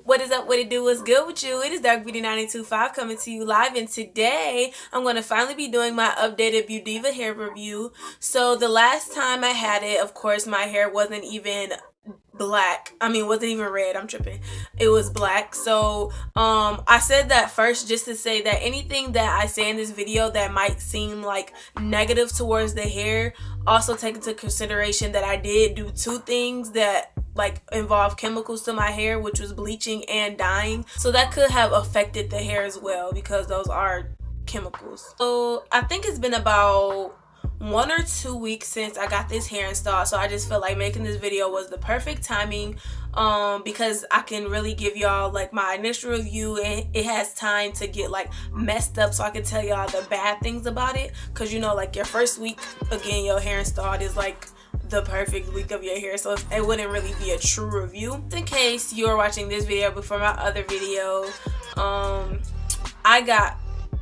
What is up? What it do? What's good with you? It is Dark Beauty 925 coming to you live, and today I'm going to finally be doing my updated Beaudiva hair review. So the last time I had it, of course, my hair wasn't even black. Wasn't even red. I'm tripping. It was black. So I said that first just to say that anything that I say in this video that might seem like negative towards the hair, also take into consideration that I did do two things that like involve chemicals to my hair, which was bleaching and dyeing. So that could have affected the hair as well because those are chemicals. So I think it's been about 1 or 2 weeks since I got this hair installed, so I just felt like making this video was the perfect timing because I can really give y'all like my initial review, and it has time to get like messed up so I can tell y'all the bad things about it, because you know, like your first week again your hair installed is like the perfect week of your hair, so it wouldn't really be a true review. In case you're watching this video before my other video, I got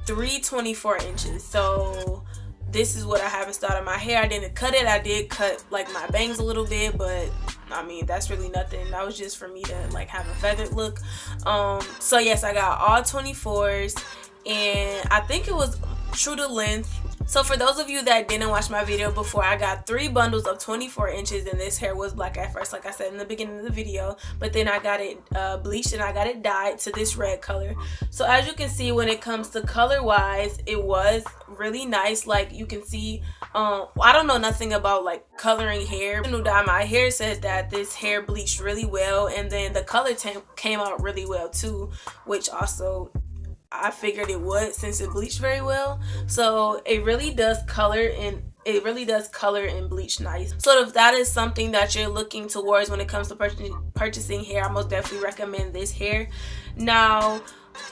324 inches, so this is what I have installed in my hair. I didn't cut it. I did cut like my bangs a little bit, but that's really nothing. That was just for me to like have a feathered look. So yes, I got all 24s, and I think it was true to length. So for those of you that didn't watch my video before, I got 3 bundles of 24 inches, and this hair was black at first, like I said in the beginning of the video, but then I got it bleached and I got it dyed to this red color. So as you can see, when it comes to color wise, it was really nice. Like you can see, I don't know nothing about like coloring hair. Who dye my hair says that this hair bleached really well, and then the color came out really well too, which also I figured it would since it bleached very well. So it really does color, and it really does color and bleach nice. So if that is something that you're looking towards when it comes to purchasing hair, I most definitely recommend this hair. Now,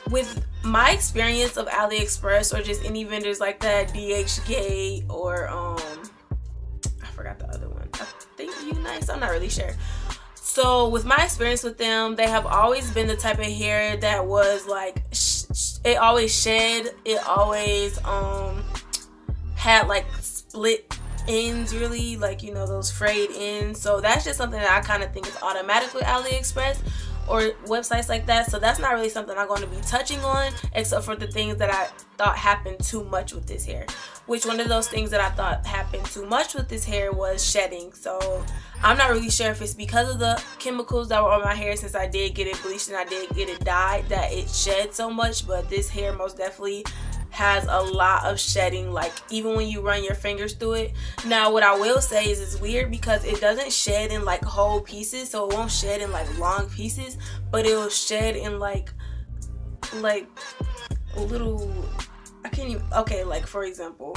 with my experience of AliExpress or just any vendors like that, DHgate or I forgot the other one. I think Unice. I'm not really sure. So with my experience with them, they have always been the type of hair that was like it always shed, it always had like split ends, really, like, you know, those frayed ends. So that's just something that I kind of think is automatic with AliExpress or websites like that. So that's not really something I'm going to be touching on, except for the things that I thought happened too much with this hair, which one of those things that I thought happened too much with this hair was shedding. So I'm not really sure if it's because of the chemicals that were on my hair, since I did get it bleached and I did get it dyed, that it shed so much. But this hair most definitely has a lot of shedding, like even when you run your fingers through it. Now what I will say is it's weird because it doesn't shed in like whole pieces, so it won't shed in like long pieces, but it will shed in like little, I can't even, okay, like for example,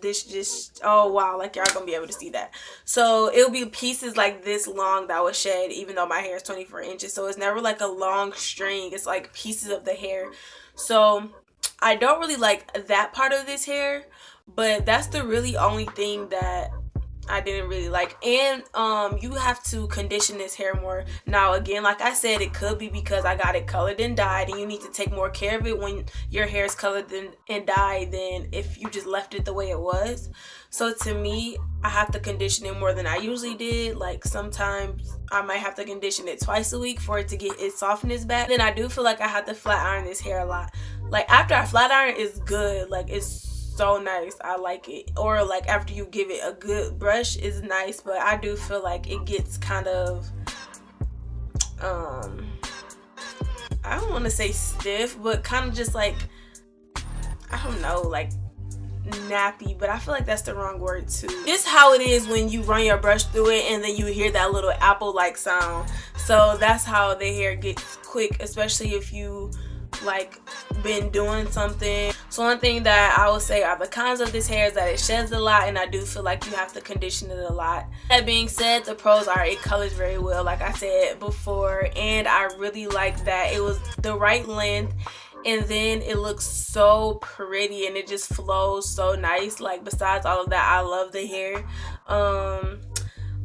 this just, oh wow, like y'all gonna be able to see that. So it'll be pieces like this long that will shed, even though my hair is 24 inches, so it's never like a long string, it's like pieces of the hair. So I don't really like that part of this hair, but that's the really only thing that I didn't really like. And you have to condition this hair more. Now again, like I said, it could be because I got it colored and dyed, and you need to take more care of it when your hair is colored and dyed than if you just left it the way it was. So to me, I have to condition it more than I usually did. Like sometimes I might have to condition it twice a week for it to get its softness back. Then I do feel like I have to flat iron this hair a lot. Like after I flat iron, it's good, like it's so nice, I like it. Or like after you give it a good brush, is nice, but I do feel like it gets kind of I don't want to say stiff, but kind of just like, I don't know, like nappy, but I feel like that's the wrong word too. Just how it is when you run your brush through it and then you hear that little apple like sound. So that's how the hair gets quick, especially if you like been doing something. So one thing that I would say are the cons of this hair is that it sheds a lot, and I do feel like you have to condition it a lot. That being said, the pros are it colors very well, like I said before, and I really like that it was the right length, and then it looks so pretty and it just flows so nice. Like besides all of that, I love the hair.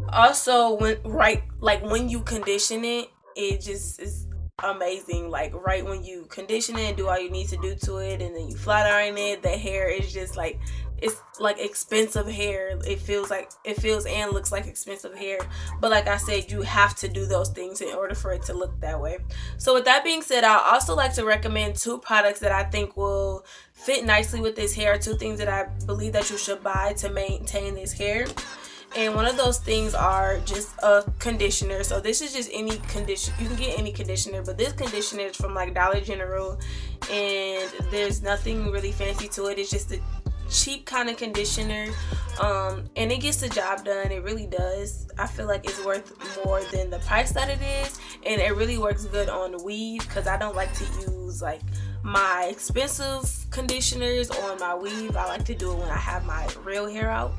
Also when you condition it, it just is amazing. Like right when you condition it and do all you need to do to it, and then you flat iron it, the hair is just like, it's like expensive hair. It feels and looks like expensive hair. But like I said, you have to do those things in order for it to look that way. So with that being said, I also like to recommend 2 products that I think will fit nicely with this hair. 2 things that I believe that you should buy to maintain this hair. And one of those things are just a conditioner. So this is just any conditioner. You can get any conditioner, but this conditioner is from like Dollar General, and there's nothing really fancy to it. It's just a cheap kind of conditioner, and it gets the job done. It really does. I feel like it's worth more than the price that it is, and it really works good on the weave, because I don't like to use like my expensive conditioners on my weave. I like to do it when I have my real hair out,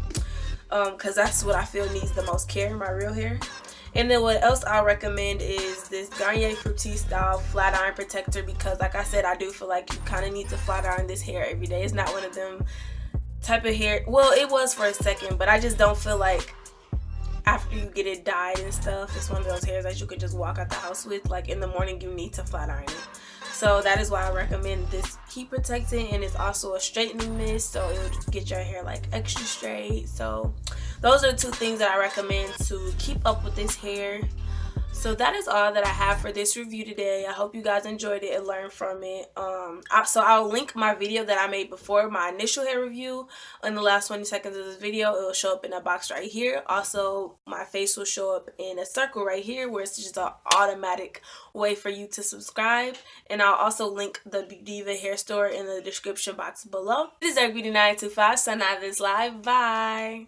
because that's what I feel needs the most care, my real hair. And then what else I'll recommend is this Garnier Fructis style flat iron protector, because like I said, I do feel like you kind of need to flat iron this hair every day. It's not one of them type of hair, well, it was for a second, but I just don't feel like after you get it dyed and stuff, it's one of those hairs that you could just walk out the house with. Like in the morning, you need to flat iron it. So that is why I recommend this heat protectant, and it's also a straightening mist, so it will get your hair like extra straight. So those are 2 things that I recommend to keep up with this hair. So that is all that I have for this review today. I hope you guys enjoyed it and learned from it. So I'll link my video that I made before my initial hair review in the last 20 seconds of this video. It will show up in a box right here. Also, my face will show up in a circle right here, where it's just an automatic way for you to subscribe. And I'll also link the Beaudiva Hair store in the description box below. This is Dark Beauty 925, signing out of this live. Bye.